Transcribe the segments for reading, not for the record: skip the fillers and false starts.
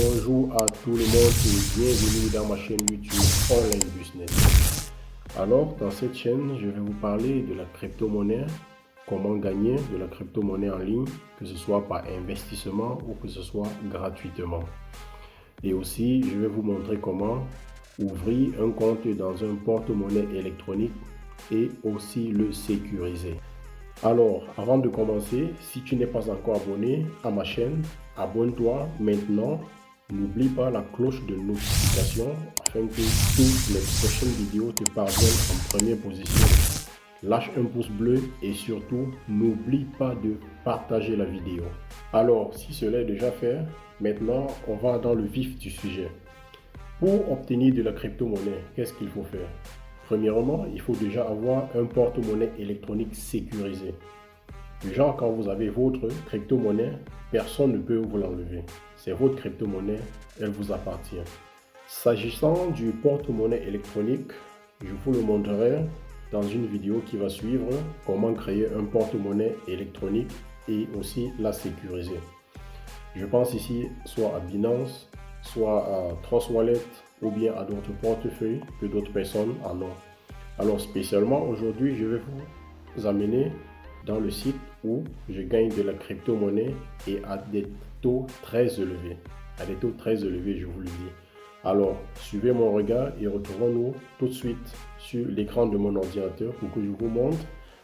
Bonjour à tout le monde et bienvenue dans ma chaîne YouTube Online Business. Alors, dans cette chaîne, je vais vous parler de la crypto-monnaie, comment gagner de la crypto-monnaie en ligne, que ce soit par investissement ou que ce soit gratuitement. Et aussi, je vais vous montrer comment ouvrir un compte dans un porte-monnaie électronique et aussi le sécuriser. Alors, avant de commencer, si tu n'es pas encore abonné à ma chaîne, abonne-toi maintenant. N'oublie pas la cloche de notification afin que toutes les prochaines vidéos te parviennent en première position. Lâche un pouce bleu et surtout, n'oublie pas de partager la vidéo. Alors, si cela est déjà fait, maintenant, on va dans le vif du sujet. Pour obtenir de la crypto-monnaie, qu'est-ce qu'il faut faire? Premièrement, il faut déjà avoir un porte-monnaie électronique sécurisé. Du genre, quand vous avez votre crypto-monnaie, personne ne peut vous l'enlever. C'est votre crypto-monnaie, elle vous appartient. S'agissant du porte-monnaie électronique, je vous le montrerai dans une vidéo qui va suivre, comment créer un porte-monnaie électronique et aussi la sécuriser. Je pense ici soit à Binance, soit à Trust Wallet ou bien à d'autres portefeuilles que d'autres personnes en ont. Alors spécialement aujourd'hui, je vais vous amener dans le site où je gagne de la crypto-monnaie et à des taux très élevés. À des taux très élevés, je vous le dis. Alors, suivez mon regard et retrouvons-nous tout de suite sur l'écran de mon ordinateur pour que je vous montre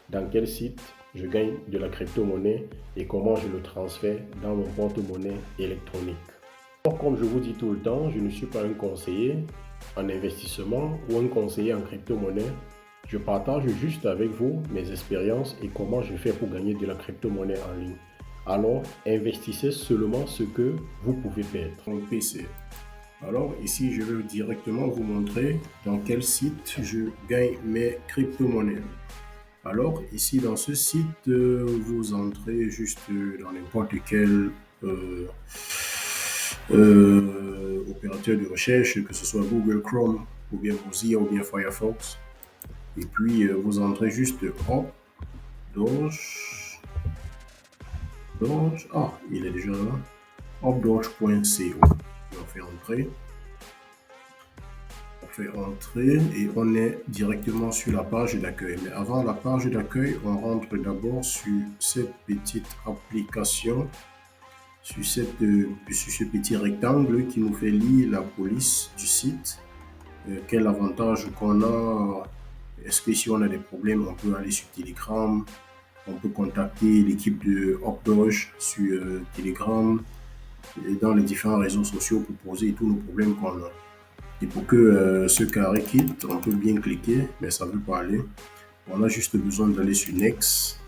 dans quel site je gagne de la crypto-monnaie et comment je le transfère dans mon porte-monnaie électronique. Comme je vous dis tout le temps, je ne suis pas un conseiller en investissement ou un conseiller en crypto-monnaie. Je partage juste avec vous mes expériences et comment je fais pour gagner de la crypto-monnaie en ligne. Alors, investissez seulement ce que vous pouvez perdre. Mon PC. Alors, ici, je vais directement vous montrer dans quel site je gagne mes crypto-monnaies. Alors, ici, dans ce site, vous entrez juste dans n'importe quel opérateur de recherche, que ce soit Google Chrome, ou bien Mozilla, ou bien Firefox. Et puis, vous entrez juste Doge. Ah, il est déjà là. Updoge.co. On fait entrer. Et on est directement sur la page d'accueil. Mais avant la page d'accueil, on rentre d'abord sur cette petite application, sur ce petit rectangle qui nous fait lire la police du site. Quel avantage qu'on a? Est-ce que si on a des problèmes, on peut aller sur Telegram, on peut contacter l'équipe de Updoge sur Telegram et dans les différents réseaux sociaux pour poser tous nos problèmes qu'on a. Et pour que ce carré quitte, on peut bien cliquer, mais ça ne veut pas aller. On a juste besoin d'aller sur Next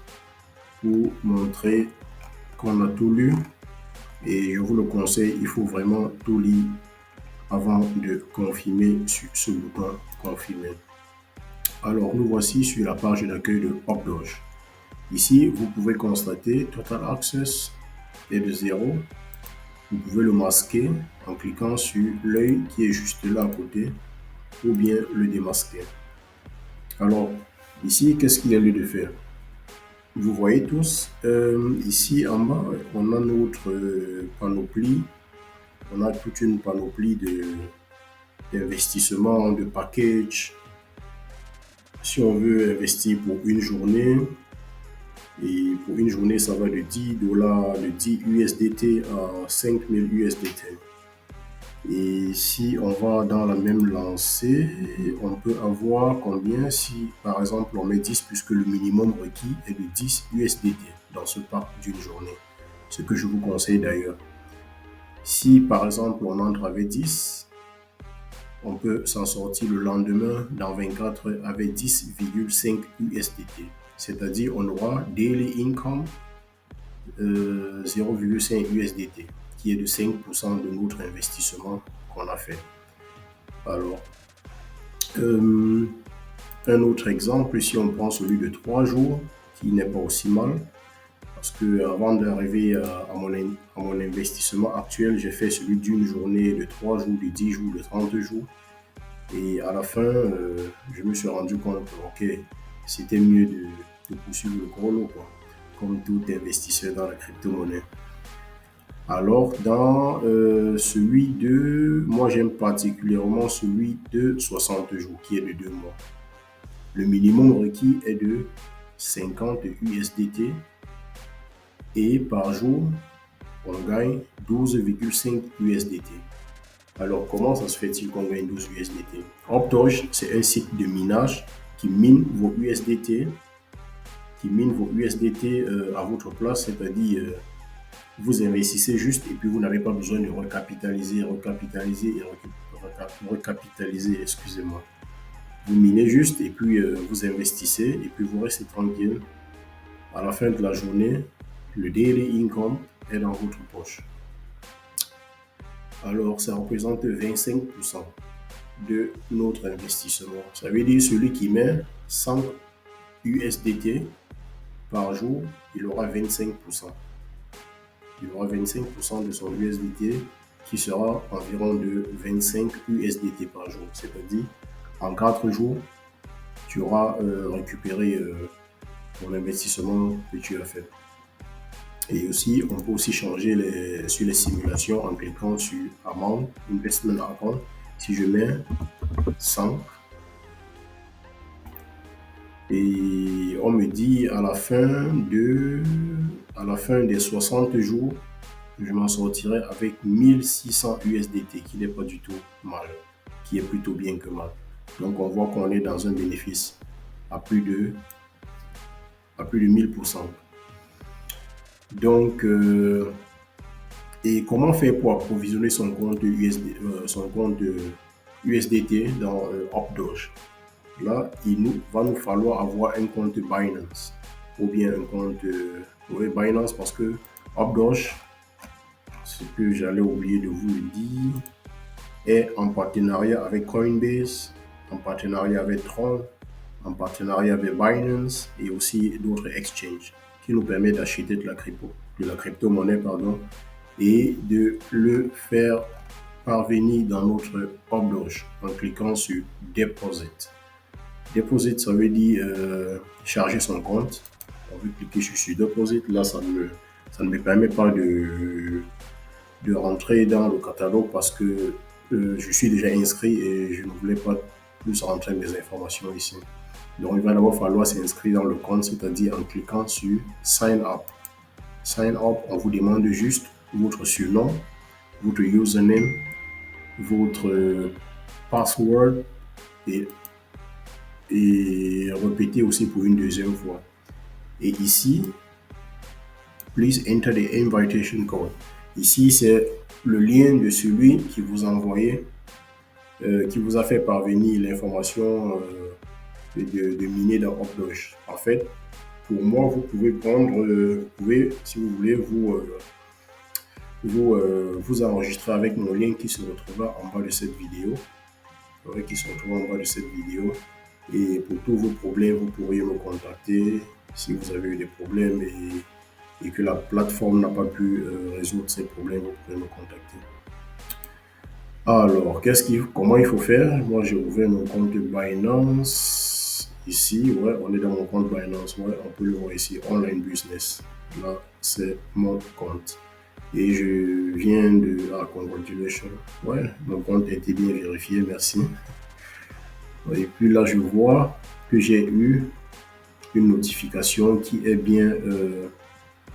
pour montrer qu'on a tout lu. Et je vous le conseille, il faut vraiment tout lire avant de confirmer sur ce bouton confirmer. Alors, nous voici sur la page d'accueil de Updoge. Ici, vous pouvez constater Total Access est de 0. Vous pouvez le masquer en cliquant sur l'œil qui est juste là à côté ou bien le démasquer. Alors, ici, qu'est-ce qu'il y a lieu de faire? Vous voyez tous, ici en bas, on a notre panoplie. On a toute une panoplie d'investissements, de packages. Si on veut investir pour une journée, et pour une journée, ça va de 10 dollars, de 10 USDT à 5000 USDT. Et si on va dans la même lancée, on peut avoir combien si par exemple on met 10 puisque le minimum requis est de 10 USDT dans ce pack d'une journée. Ce que je vous conseille d'ailleurs. Si par exemple on entre avec 10, on peut s'en sortir le lendemain dans 24 heures avec 10,5 USDT. C'est-à-dire on aura daily income 0,5 USDT qui est de 5% de notre investissement qu'on a fait. Alors, un autre exemple, si on prend celui de 3 jours, qui n'est pas aussi mal, parce que avant d'arriver à mon investissement actuel, j'ai fait celui d'une journée, de 3 jours, de 10 jours, de 30 jours. Et à la fin, je me suis rendu compte que c'était mieux de poursuivre le gros lot, quoi, comme tout investisseur dans la crypto-monnaie. Alors, dans moi j'aime particulièrement celui de 60 jours, qui est de 2 mois. Le minimum requis est de 50 USDT et par jour, on gagne 12,5 USDT. Alors, comment ça se fait-il qu'on gagne 12 USDT? Updoge, c'est un site de minage qui mine vos USDT, à votre place, c'est-à-dire vous investissez juste et puis vous n'avez pas besoin de recapitaliser, excusez-moi. Vous minez juste et puis vous investissez et puis vous restez tranquille. À la fin de la journée, le daily income est dans votre poche. Alors, ça représente 25% de notre investissement. Ça veut dire celui qui met 100 USDT par jour, il aura 25%. Il aura 25% de son USDT qui sera environ de 25 USDT par jour. C'est-à-dire, en 4 jours, tu auras récupéré ton investissement que tu as fait. Et aussi, on peut aussi changer sur les simulations en cliquant sur Amount, Investment Account. Si je mets 100, et on me dit à la fin des 60 jours, je m'en sortirai avec 1600 USDT, qui n'est pas du tout mal, qui est plutôt bien que mal. Donc on voit qu'on est dans un bénéfice à plus de 1000%. Donc, et comment faire pour approvisionner son compte USDT dans Updoge? Là, va nous falloir avoir un compte Binance ou bien un compte Binance, parce que Updoge, ce que j'allais oublier de vous le dire, est en partenariat avec Coinbase, en partenariat avec Tron, en partenariat avec Binance et aussi d'autres exchanges qui nous permettent d'acheter de la crypto-monnaie, et de le faire parvenir dans notre Updoge en cliquant sur Deposit. Deposit, ça veut dire charger son compte. On veut cliquer sur Deposit. Là, ça ne me permet pas de rentrer dans le catalogue parce que je suis déjà inscrit et je ne voulais pas plus rentrer mes informations ici. Donc, il va d'abord falloir s'inscrire dans le compte, c'est-à-dire en cliquant sur Sign Up. Sign Up, on vous demande juste votre surnom, votre username, votre password et répéter aussi pour une deuxième fois. Et ici, please enter the invitation code. Ici, c'est le lien de celui qui vous a envoyé, qui vous a fait parvenir l'information de miner dans Updoge. En fait, pour moi, vous pouvez prendre, si vous voulez, vous enregistrer avec mon lien qui se retrouvera en bas de cette vidéo. Et pour tous vos problèmes, vous pourriez me contacter si vous avez eu des problèmes et que la plateforme n'a pas pu résoudre ces problèmes, vous pouvez me contacter. Alors, comment il faut faire? Moi, j'ai ouvert mon compte Binance. Ici, ouais, on est dans mon compte Binance. Ouais, on peut le voir ici, Online Business. Là, c'est mon compte. Et je viens de... Ah, congratulations. Ouais, mon compte a été bien vérifié, merci. Et puis là, je vois que j'ai eu une notification qui est bien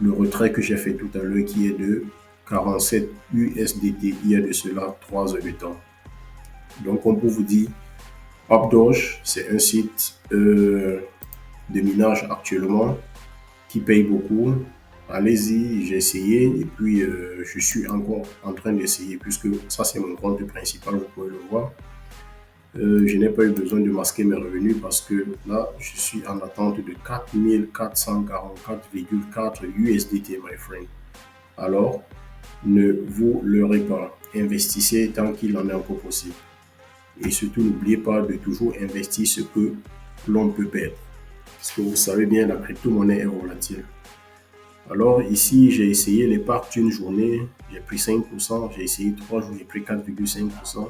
le retrait que j'ai fait tout à l'heure, qui est de 47 USDT il y a de cela 3 heures de temps. Donc, on peut vous dire, Updoge, c'est un site de minage actuellement qui paye beaucoup. Allez-y, j'ai essayé et puis je suis encore en train d'essayer puisque ça, c'est mon compte principal, vous pouvez le voir. Je n'ai pas eu besoin de masquer mes revenus parce que là, je suis en attente de 4444,4 USDT, my friend. Alors, ne vous leurrez pas. Investissez tant qu'il en est encore possible. Et surtout, n'oubliez pas de toujours investir ce que l'on peut perdre. Parce que vous savez bien, la crypto-monnaie est volatile. Alors ici, j'ai essayé les parts d'une journée, j'ai pris 5%, j'ai essayé 3 jours, j'ai pris 4,5%.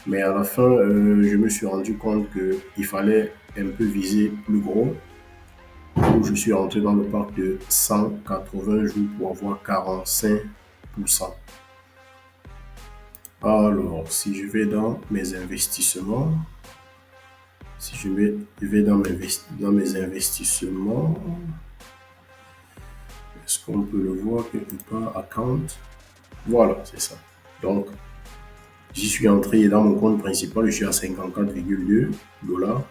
Mais à la fin, je me suis rendu compte qu'il fallait un peu viser plus gros. Donc, je suis rentré dans le parc de 180 jours pour avoir 45 Alors, si je vais dans mes investissements, si je vais dans mes investissements, est-ce qu'on peut le voir quelque part? Account. Voilà, c'est ça. Donc, j'y suis entré dans mon compte principal, je suis à 54,2 $.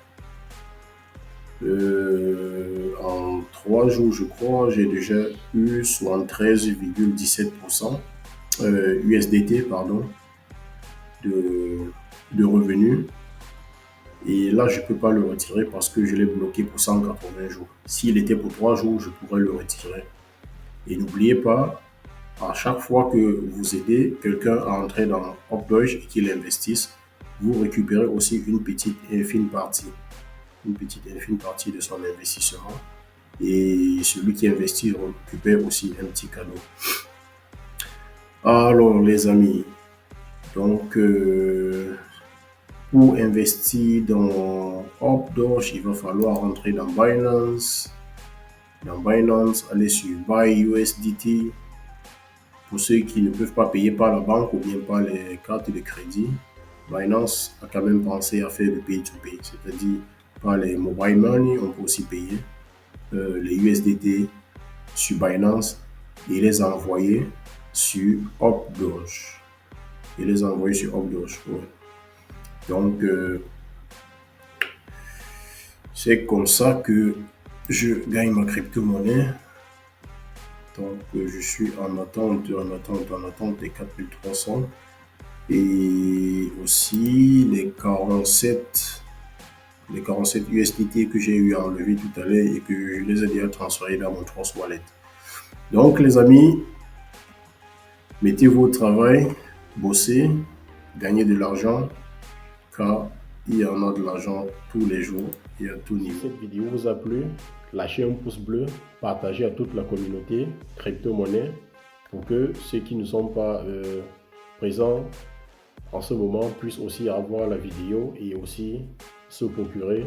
En 3 jours, je crois, j'ai déjà eu 73,17% USDT, pardon, de revenus. Et là, je ne peux pas le retirer parce que je l'ai bloqué pour 180 jours. S'il était pour 3 jours, je pourrais le retirer. Et n'oubliez pas, à chaque fois que vous aidez quelqu'un à entrer dans Updoge et qu'il investisse, vous récupérez aussi une petite infime partie de son investissement. Et celui qui investit récupère aussi un petit cadeau. Alors les amis, donc pour investir dans Updoge, il va falloir rentrer dans Binance. Dans Binance, allez sur Buy USDT. Pour ceux qui ne peuvent pas payer par la banque ou bien par les cartes de crédit, Binance a quand même pensé à faire du pay-to-pay, c'est-à-dire par les mobile money, on peut aussi payer les USDT sur Binance et les envoyer sur Updoge. Ouais. Donc, c'est comme ça que je gagne ma crypto-monnaie. Donc, je suis en attente des 4300. Et aussi les 47 USDT que j'ai eu à enlever tout à l'heure et que je les ai déjà transférés dans mon Trust Wallet. Donc, les amis, mettez-vous au travail, bossez, gagnez de l'argent, car il y en a de l'argent tous les jours et à tout niveau. Si cette vidéo vous a plu, lâchez un pouce bleu, partagez à toute la communauté crypto-monnaie pour que ceux qui ne sont pas présents en ce moment puissent aussi avoir la vidéo et aussi se procurer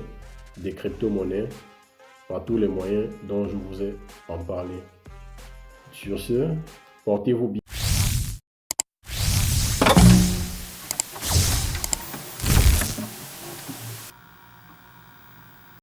des crypto-monnaies par tous les moyens dont je vous ai en parlé. Sur ce, portez-vous bien.